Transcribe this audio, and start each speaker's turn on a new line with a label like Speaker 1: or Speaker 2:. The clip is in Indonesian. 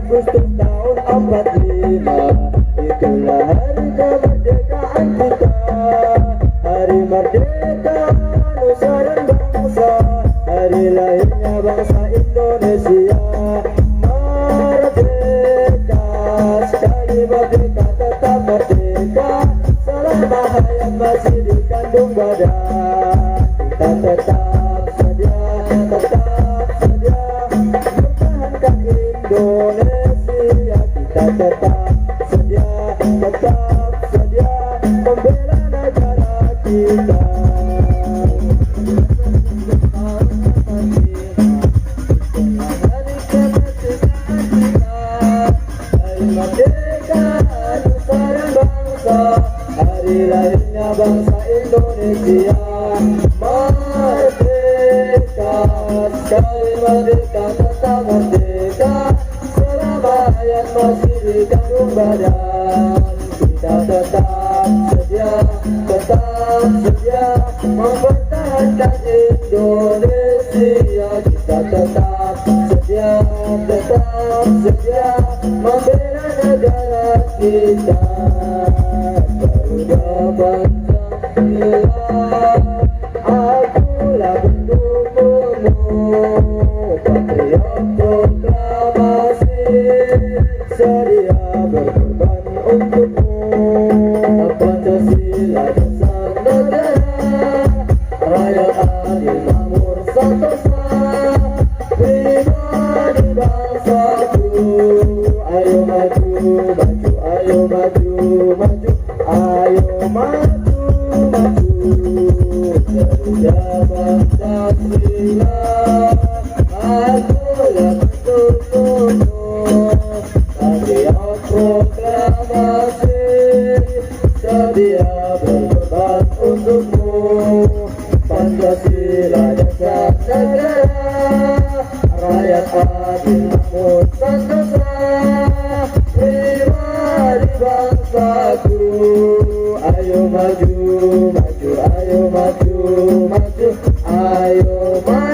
Speaker 1: Agustus tahun 45, itulah hari kemerdekaan kita. Hari merdeka nusa dan bangsa, hari lahirnya bangsa Indonesia. Merdeka, sekali merdeka tetap merdeka, selama hayat masih dikandung badan. Kita tetap sedia mempertahankan Indonesia. Kita tetap sedia membela negara kita. Hari merdeka nusa dan bangsa, hari lahirnya bangsa Indonesia. Merdeka, sekali merdeka tetap merdeka, selama hayat masih dikandung badan. Kita tetap sedia mempertahankan Indonesia. Kita tetap sedia membela negara kita. Garuda Pancasila, akulah pendukungmu, patriot proklamasi, sedia berkorban untukmu. Pancasila dasar negara, rakyat adil makmur sentosa, pribadi bangsaku. Ayo maju, ayo maju, ayo maju. Garuda Pancasila, akulah pendukungmu, patriot proklamasi, sedia berkorban untukmu. Pancasila dasar negara, rakyat adil makmur sentosa, pribadi bangsaku. Ayo maju, ayo maju, ayo maju.